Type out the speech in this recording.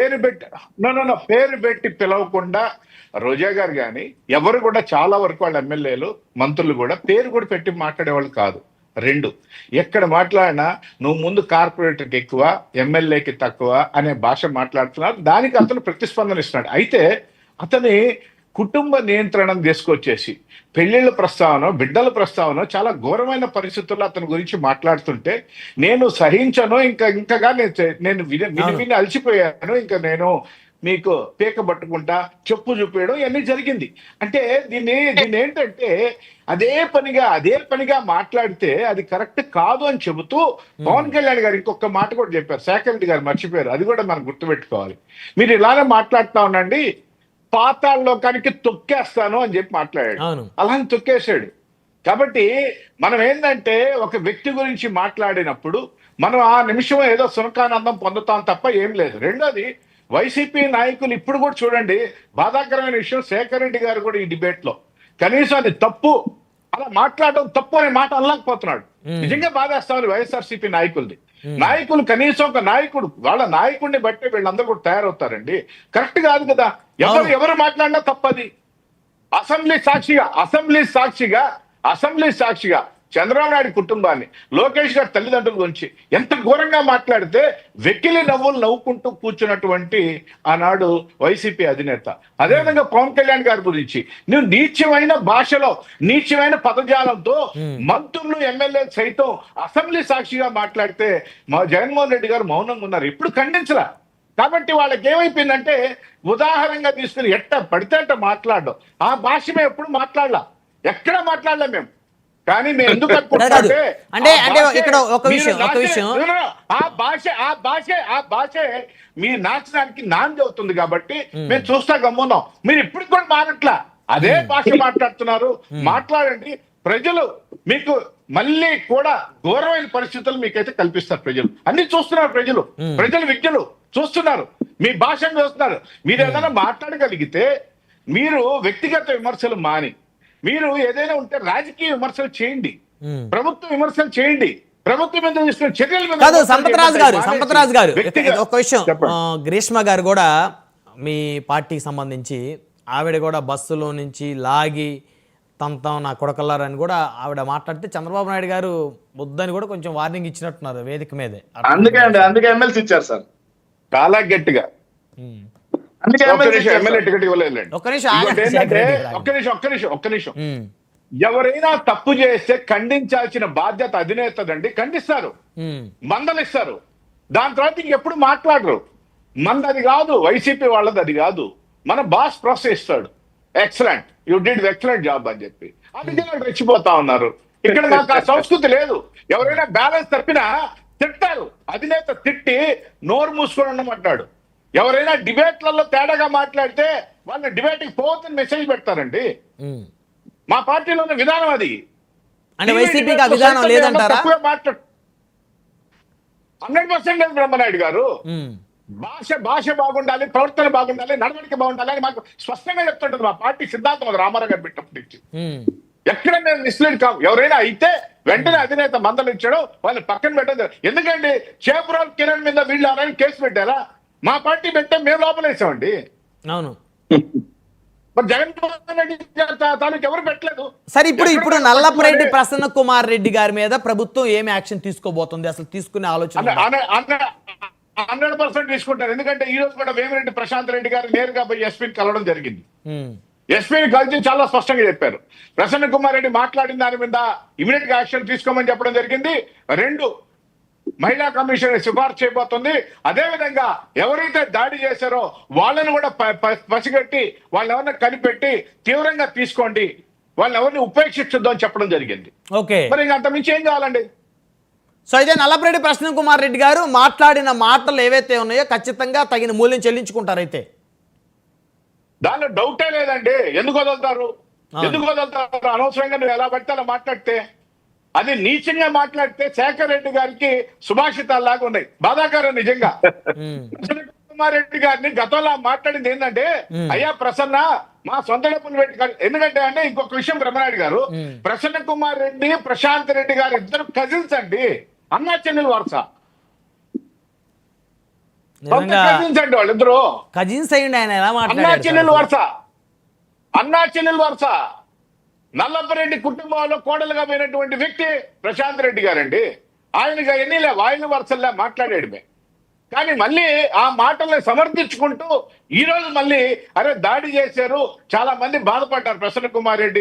పేరు పెట్టి పేరు పెట్టి పిలవకుండా రోజా గారు కానీ ఎవరు కూడా చాలా వరకు వాళ్ళ ఎమ్మెల్యేలు మంత్రులు కూడా పేరు కూడా పెట్టి మాట్లాడేవాళ్ళు కాదు. రెండు, ఎక్కడ మాట్లాడినా నువ్వు ముందు కార్పొరేటర్కి ఎక్కువ ఎమ్మెల్యేకి తక్కువ అనే భాష మాట్లాడుతున్నారు. దానికి అతను ప్రతిస్పందన ఇస్తున్నాడు. అయితే అతని కుటుంబ నియంత్రణ తీసుకొచ్చేసి పెళ్లిళ్ళ ప్రస్తావన, బిడ్డల ప్రస్తావన చాలా ఘోరమైన పరిస్థితుల్లో అతని గురించి మాట్లాడుతుంటే నేను సహించను, ఇంకగా నేను విని అలసిపోయాను, ఇంకా నేను మీకు పీక పట్టుకుంటా, చెప్పు చూపేయడం ఇవన్నీ జరిగింది. అంటే దీన్ని ఏంటంటే అదే పనిగా మాట్లాడితే అది కరెక్ట్ కాదు అని చెబుతూ పవన్ కళ్యాణ్ గారు ఇంకొక మాట కూడా చెప్పారు. శేఖర్ రెడ్డి గారు మర్చిపోయారు, అది కూడా మనం గుర్తుపెట్టుకోవాలి. మీరు ఇలానే మాట్లాడుతా ఉండండి, పాతాళలోకానికి తొక్కేస్తాను అని చెప్పి మాట్లాడాడు. అలానే తొక్కేశాడు. కాబట్టి మనం ఏంటంటే ఒక వ్యక్తి గురించి మాట్లాడినప్పుడు మనం ఆ నిమిషం ఏదో సునకానందం పొందుతాం తప్ప ఏం లేదు. రెండోది, వైసీపీ నాయకులు ఇప్పుడు కూడా చూడండి, బాధాకరమైన విషయం, శేఖర్ రెడ్డి గారు కూడా ఈ డిబేట్ లో కనీసం అది తప్పు, అలా మాట్లాడడం తప్పు అనే మాట అనలేకపోతున్నాడు. నిజంగా బాధేస్తామని వైఎస్ఆర్సీపీ నాయకులు కనీసం ఒక నాయకుడు వాళ్ళ నాయకుడిని బట్టి వీళ్ళందరూ కూడా తయారవుతారండి. కరెక్ట్ కాదు కదా. ఎవరు మాట్లాడినా తప్పది. అసెంబ్లీ సాక్షిగా చంద్రబాబు నాయుడు కుటుంబాన్ని, లోకేష్ గారి తల్లిదండ్రుల గురించి ఎంత ఘోరంగా మాట్లాడితే వెకిలి నవ్వుకుంటూ కూర్చున్నటువంటి ఆనాడు వైసీపీ అధినేత. అదేవిధంగా పవన్ కళ్యాణ్ గారి గురించి నువ్వు నీచమైన భాషలో, నీచమైన పదజాలంతో మంత్రులు, ఎమ్మెల్యేలు సైతం అసెంబ్లీ సాక్షిగా మాట్లాడితే మా జగన్మోహన్ రెడ్డి గారు మౌనంగా ఉన్నారు, ఎప్పుడు ఖండించరా. కాబట్టి వాళ్ళకి ఏమైపోయిందంటే ఉదాహరణగా తీసుకుని ఎట్ట పడితే అట్ట మాట్లాడడం. ఆ భాష మేము ఎప్పుడు మాట్లాడలా, ఎక్కడ మాట్లాడలేం మేము. కానీ మేము ఎందుకు ఆ భాష మీ నాశనానికి నాంది అవుతుంది కాబట్టి మేము చూస్తా గమ్మున్నాం. మీరు ఇప్పటికి కూడా మారట్లా, అదే భాష మాట్లాడుతున్నారు. మాట్లాడండి, ప్రజలు మీకు మళ్ళీ కూడా ఘోరమైన పరిస్థితులు మీకైతే కల్పిస్తారు. ప్రజలు అన్ని చూస్తున్నారు, ప్రజలు విజ్ఞులు చూస్తున్నారు, మీ భాషను చూస్తున్నారు. మీరు ఏదైనా మాట్లాడగలిగితే మీరు వ్యక్తిగత విమర్శలు మాని మీరు ఏదైనా ఉంటే రాజకీయ విమర్శలు చేయండి, ప్రభుత్వ విమర్శలు చేయండి, ప్రభుత్వం మీద తీసుకున్న చర్యల మీద. కాదు సంపత్రాజు గారు ఒక విషయం, గ్రీష్మ గారు కూడా మీ పార్టీకి సంబంధించి ఆవిడ కూడా బస్సులో నుంచి లాగి తంతం నా కొడకల్లారని కూడా ఆవిడ మాట్లాడితే చంద్రబాబు నాయుడు గారు వద్దని కూడా కొంచెం వార్నింగ్ ఇచ్చినట్టున్నారు వేదిక మీదే. అందుకే ఎమ్మెల్సీ ఇచ్చారు సార్ చాలా గట్టిగా. ఒక్క నిమిషం. ఎవరైనా తప్పు చేస్తే ఖండించాల్సిన బాధ్యత అధినేతదండి. ఖండిస్తారు, మందలిస్తారు, దాని తర్వాత ఇంకెప్పుడు మాట్లాడరు. మందది కాదు, వైసీపీ వాళ్ళది అది కాదు. మన బాస్ ప్రోత్సహిస్తాడు, excellent, you did excellent job అని చెప్పి. అందుకే వాళ్ళు రెచ్చిపోతా ఉన్నారు. ఇక్కడ మాకు ఆ సంస్కృతి లేదు. ఎవరైనా బ్యాలెన్స్ తప్పినా తిట్టారు. అధినేత తిట్టి నోరు మూసుకొని ఉండమంటాడు. ఎవరైనా డిబేట్లలో తేడాగా మాట్లాడితే వాళ్ళని డిబేట్కి పోవద్దని మెసేజ్ పెడతారండి. మా పార్టీలో ఉన్న విధానం అది. 100% లేదు బ్రహ్మనాయుడు గారు. భాష బాగుండాలి, ప్రవర్తన బాగుండాలి, నడవడిక బాగుండాలి అని మాకు స్పష్టంగా చెప్తుంటారు. మా పార్టీ సిద్ధాంతం అది రామారావు గారు పెట్టినప్పటి నుంచి. ఎక్కడ మేము మిస్లీడ్ కావు. ఎవరైనా అయితే వెంటనే అధినేత మందలించడం, వాళ్ళని పక్కన పెట్టడం. ఎందుకండి చేపురాల్ కిరణ్ మీద వీళ్ళు ఎవరైనా కేసు పెట్టారా? మా పార్టీ పెట్టే మేము లోపలేసామండి. అవును, మరి జగన్మోహన్ రెడ్డి తాలూకు ఎవరు పెట్టలేదు. సరే, ఇప్పుడు నల్లపురెడ్డి ప్రసన్న కుమార్ రెడ్డి గారి మీద ప్రభుత్వం ఏమి యాక్షన్ తీసుకోబోతుంది, అసలు తీసుకునే ఆలోచన? 100% తీసుకుంటారు. ఎందుకంటే ఈ రోజు కూడా వేమిరెడ్డి ప్రశాంత్ రెడ్డి గారు నేరుగా పోయి ఎస్పీని కలవడం జరిగింది. ఎస్పీని కలిసి చాలా స్పష్టంగా చెప్పారు. ప్రసన్న కుమార్ రెడ్డి మాట్లాడిన దాని మీద ఇమీడియట్ గా యాక్షన్ తీసుకోమని చెప్పడం జరిగింది. 2, మహిళా కమిషన్ సిఫార్సు చేయబోతుంది. అదేవిధంగా ఎవరైతే దాడి చేశారో వాళ్ళని కూడా పసిగట్టి వాళ్ళని ఎవరిని కనిపెట్టి తీవ్రంగా తీసుకోండి, వాళ్ళని ఎవరిని ఉపేక్షించొద్దు అని చెప్పడం జరిగింది. మరి ఇంకా అంత మించి ఏం కావాలండి? సో అయితే నల్లపురెడ్డి ప్రసన్న కుమార్ రెడ్డి గారు మాట్లాడిన మాటలు ఏవైతే ఉన్నాయో ఖచ్చితంగా తగిన మూల్యం చెల్లించుకుంటారు. అయితే దానిలో డౌటే లేదండి. ఎందుకు వదులుతారు? అనవసరంగా నువ్వు ఎలా పడితే అలా మాట్లాడితే, అది నీచంగా మాట్లాడితే శేఖర్ రెడ్డి గారికి సుభాషితాల్లాగా ఉన్నాయి. బాధాకరం నిజంగా. ప్రసన్న కుమార్ రెడ్డి గారిని గతంలో మాట్లాడింది ఏంటంటే, అయ్యా ప్రసన్న మా సొంత డబ్బులు పెట్టి. ఎందుకంటే అంటే ఇంకొక విషయం, బ్రహ్మనాయుడు గారు, ప్రసన్న కుమార్ రెడ్డి, ప్రశాంత్ రెడ్డి గారు ఇద్దరు కజిన్స్ అండి, అన్నా చెల్లెలు వరుస. నిజంగా కజిన్స్ అండి వాళ్ళిద్దరు. కజిన్స్ అయ్యండి, ఆయన ఎలా అన్నా మాట్లాడారు చెల్లెలు సార్? వరుస, అన్నా చెల్లెలు వరుస. నల్లపరెడ్డి కుటుంబంలో కోడలుగా పోయినటువంటి వ్యక్తి ప్రశాంత్ రెడ్డి గారండి. ఆయనగా ఎన్నిలే వాయిన వరుసల్లా మాట్లాడాడు. కానీ మళ్ళీ ఆ మాటల్ని సమర్థించుకుంటూ ఈ రోజు మళ్ళీ అరే దాడి చేశారు, చాలా మంది బాధపడ్డారు ప్రసన్న కుమార్ రెడ్డి